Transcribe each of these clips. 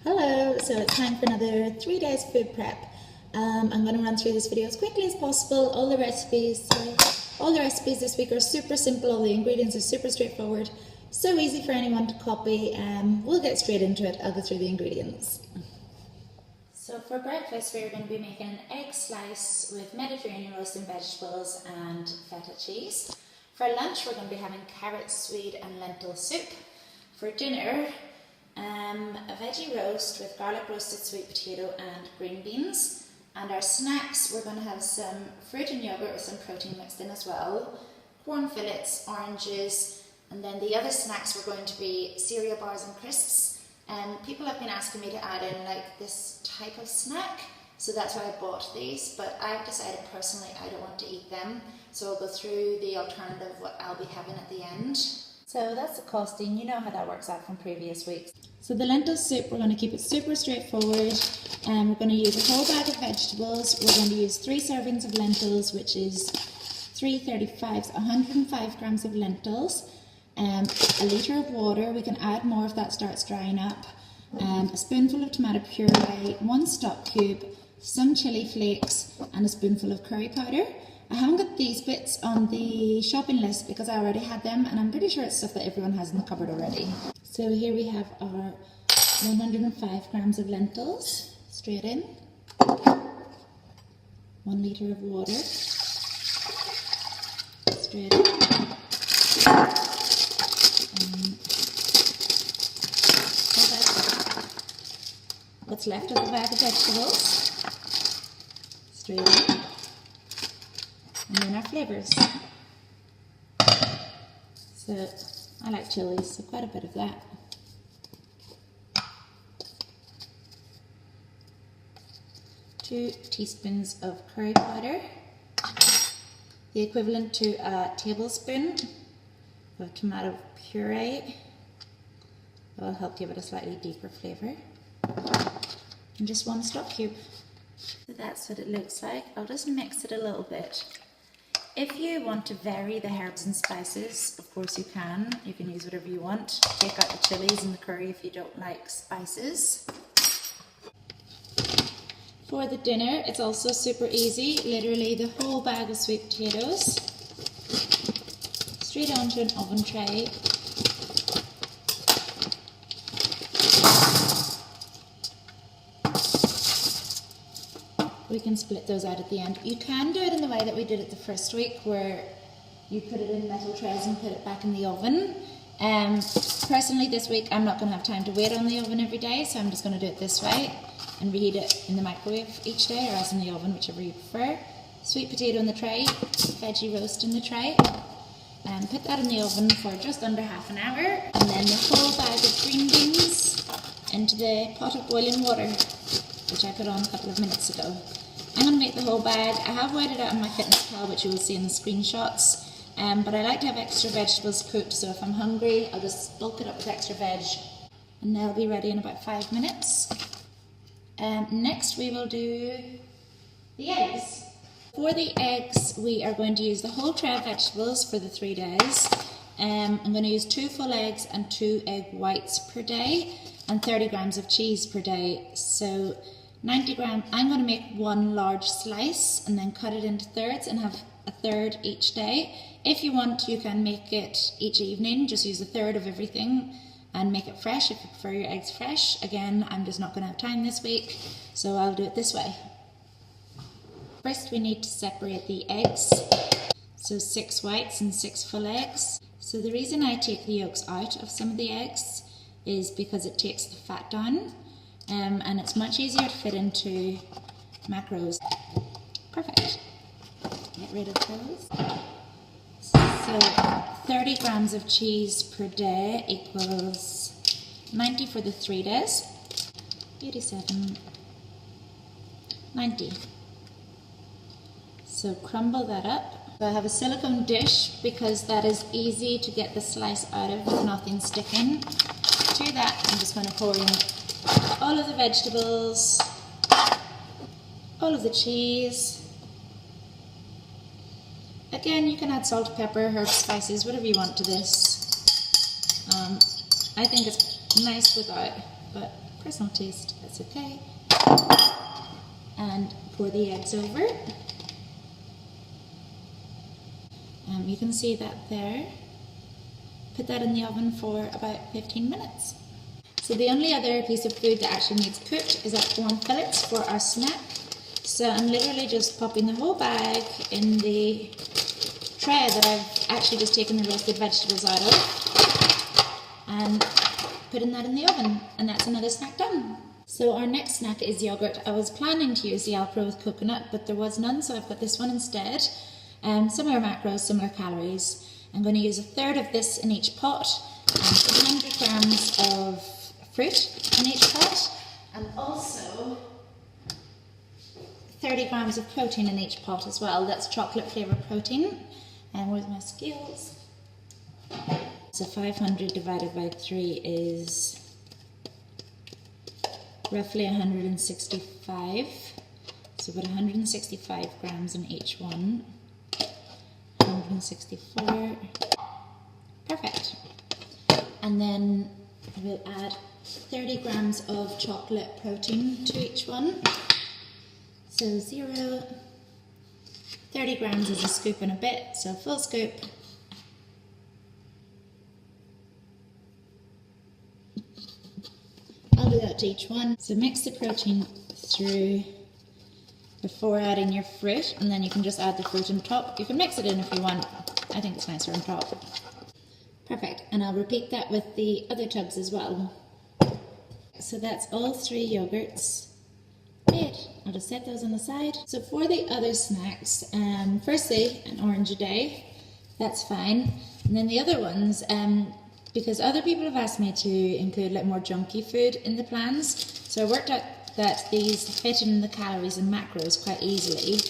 Hello, so it's time for another 3 days food prep. I'm going to run through this video as quickly as possible. All the recipes this week are super simple, all the ingredients are super straightforward, so easy for anyone to copy. We'll get straight into it. I'll go through the ingredients. So for breakfast we're going to be making an egg slice with Mediterranean roasted vegetables and feta cheese. For lunch we're going to be having carrot, swede and lentil soup. For dinner, a veggie roast with garlic roasted sweet potato and green beans. And our snacks, we're going to have some fruit and yogurt with some protein mixed in as well, corn fillets, oranges, and then the other snacks were going to be cereal bars and crisps. And people have been asking me to add in like this type of snack, so that's why I bought these, but I've decided personally I don't want to eat them, so I'll go through the alternative, what I'll be having at the end. So that's the costing, you know how that works out from previous weeks. So the lentil soup, we're going to keep it super straightforward. We're going to use a whole bag of vegetables. We're going to use 3 servings of lentils, which is 335s, 105 grams of lentils, a litre of water. We can add more if that starts drying up. A spoonful of tomato puree, 1 stock cube, some chilli flakes, and a spoonful of curry powder. I haven't got these bits on the shopping list because I already had them, and I'm pretty sure it's stuff that everyone has in the cupboard already. So here we have our 105 grams of lentils, straight in, 1 litre of water, straight in, what's left of the bag of vegetables, straight in. And then our flavours. So I like chilies, so quite a bit of that. Two teaspoons of curry powder, the equivalent to a tablespoon of tomato puree. That'll help give it a slightly deeper flavour. And just 1 stock cube. So that's what it looks like. I'll just mix it a little bit. If you want to vary the herbs and spices, of course you can. You can use whatever you want. Take out the chilies and the curry if you don't like spices. For the dinner, it's also super easy. Literally the whole bag of sweet potatoes, straight onto an oven tray. We can split those out at the end. You can do it in the way that we did it the first week, where you put it in metal trays and put it back in the oven. Personally this week I'm not going to have time to wait on the oven every day, so I'm just going to do it this way and reheat it in the microwave each day, or else in the oven, whichever you prefer. Sweet potato in the tray, veggie roast in the tray, and put that in the oven for just under half an hour, and then the whole bag of green beans into the pot of boiling water, which I put on a couple of minutes ago. I'm going to make the whole bag. I have weighed it out on my fitness pal, which you will see in the screenshots, but I like to have extra vegetables cooked, so if I'm hungry I'll just bulk it up with extra veg, and they'll be ready in about 5 minutes. Next we will do the eggs. For the eggs we are going to use the whole tray of vegetables for the 3 days. I'm going to use 2 full eggs and 2 egg whites per day, and 30 grams of cheese per day. So 90 grams, I'm going to make 1 large slice and then cut it into thirds and have a third each day. If you want, you can make it each evening, just use a third of everything and make it fresh if you prefer your eggs fresh. Again, I'm just not going to have time this week, so I'll do it this way. First we need to separate the eggs. So 6 whites and 6 full eggs. So the reason I take the yolks out of some of the eggs is because it takes the fat down, and it's much easier to fit into macros. Perfect. Get rid of those. So 30 grams of cheese per day equals 90 for the 3 days. 87, 90. So crumble that up. So I have a silicone dish because that is easy to get the slice out of with nothing sticking. To that I'm just going to pour in all of the vegetables, all of the cheese. Again, you can add salt, pepper, herbs, spices, whatever you want to this. I think it's nice without, but personal taste, that's okay. And pour the eggs over. You can see that there. Put that in the oven for about 15 minutes. So the only other piece of food that actually needs cooked is our corn fillets for our snack. So I'm literally just popping the whole bag in the tray that I've actually just taken the roasted vegetables out of and putting that in the oven, and that's another snack done. So our next snack is yogurt. I was planning to use the Alpro with coconut, but there was none, so I've got this one instead. Similar macros, similar calories. I'm going to use 1/3 of this in each pot and 100 grams of fruit in each pot, and also 30 grams of protein in each pot as well. That's chocolate flavour protein. And where's my scales? So 500 divided by 3 is roughly 165. So about 165 grams in each one. 164. Perfect. And then we'll add 30 grams of chocolate protein to each one. So 0. 30 grams is a scoop and a bit, so full scoop. I'll do that to each one. So mix the protein through before adding your fruit, and then you can just add the fruit on top. You can mix it in if you want. I think it's nicer on top. Perfect, and I'll repeat that with the other tubs as well. So that's all 3 yogurts. Great, I'll just set those on the side. So for the other snacks, firstly, an orange a day, that's fine. And then the other ones, because other people have asked me to include like more junky food in the plans, so I worked out that these fit in the calories and macros quite easily.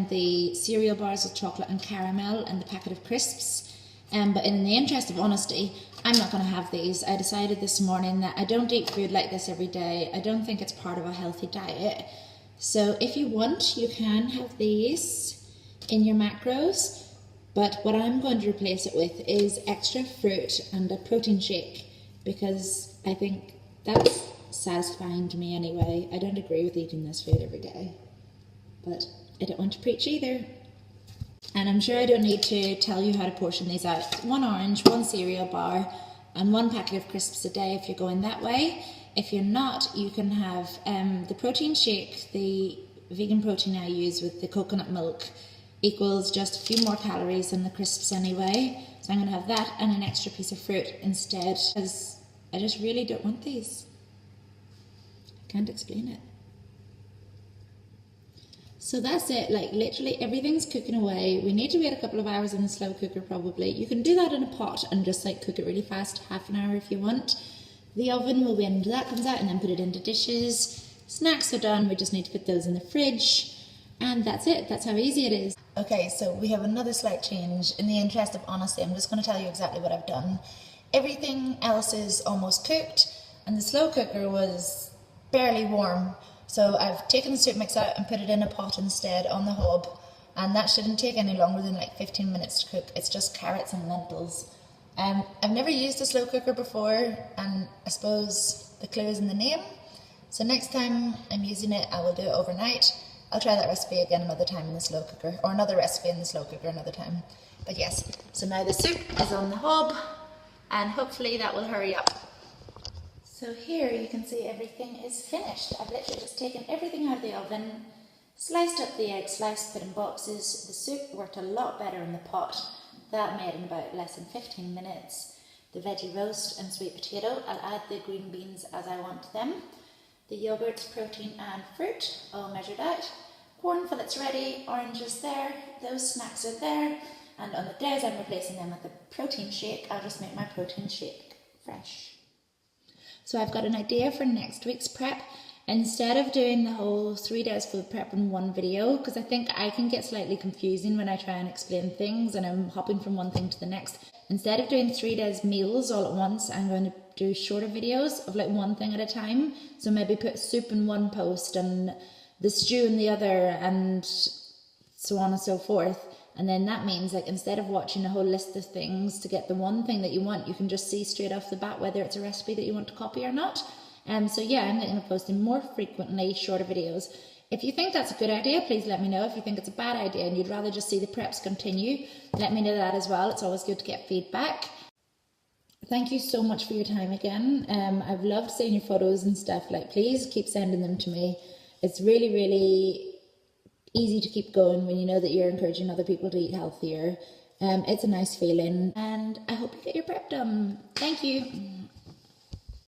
The cereal bars with chocolate and caramel and the packet of crisps. But in the interest of honesty, I'm not going to have these. I decided this morning that I don't eat food like this every day. I don't think it's part of a healthy diet. So if you want, you can have these in your macros. But what I'm going to replace it with is extra fruit and a protein shake, because I think that's satisfying to me anyway. I don't agree with eating this food every day, but I don't want to preach either. And I'm sure I don't need to tell you how to portion these out. 1 orange, 1 cereal bar, and 1 packet of crisps a day if you're going that way. If you're not, you can have the protein shake, the vegan protein I use with the coconut milk, equals just a few more calories than the crisps anyway. So I'm going to have that and an extra piece of fruit instead, because I just really don't want these. I can't explain it. So that's it, like literally everything's cooking away. We need to wait a couple of hours in the slow cooker probably. You can do that in a pot and just like cook it really fast, half an hour if you want. The oven will wait until that comes out and then put it into dishes. Snacks are done, we just need to put those in the fridge. And that's it, that's how easy it is. Okay, so we have another slight change. In the interest of honesty, I'm just going to tell you exactly what I've done. Everything else is almost cooked, and the slow cooker was barely warm. So I've taken the soup mix out and put it in a pot instead on the hob, and that shouldn't take any longer than like 15 minutes to cook. It's just carrots and lentils. I've never used a slow cooker before, and I suppose the clue is in the name. So next time I'm using it, I will do it overnight. I'll try that recipe again another time in the slow cooker, or another recipe in the slow cooker another time. But yes, so now the soup is on the hob, and hopefully that will hurry up. So here you can see everything is finished. I've literally just taken everything out of the oven, sliced up the eggs, sliced, put in boxes. The soup worked a lot better in the pot. That made in about less than 15 minutes. The veggie roast and sweet potato, I'll add the green beans as I want them. The yogurt, protein and fruit, all measured out. Corn fillets ready, oranges there, those snacks are there. And on the days I'm replacing them with a protein shake, I'll just make my protein shake fresh. So I've got an idea for next week's prep. Instead of doing the whole 3 days food prep in one video, because I think I can get slightly confusing when I try and explain things and I'm hopping from one thing to the next. Instead of doing 3 days meals all at once, I'm going to do shorter videos of like one thing at a time. So maybe put soup in one post and the stew in the other and so on and so forth. And then that means like instead of watching a whole list of things to get the one thing that you want, you can just see straight off the bat whether it's a recipe that you want to copy or not. So yeah, I'm thinking of posting more frequently, shorter videos. If you think that's a good idea, please let me know. If you think it's a bad idea and you'd rather just see the preps continue, let me know that as well. It's always good to get feedback. Thank you so much for your time again. I've loved seeing your photos and stuff. Like, please keep sending them to me. It's really, really easy to keep going when you know that you're encouraging other people to eat healthier. It's a nice feeling, and I hope you get your prep done. Thank you.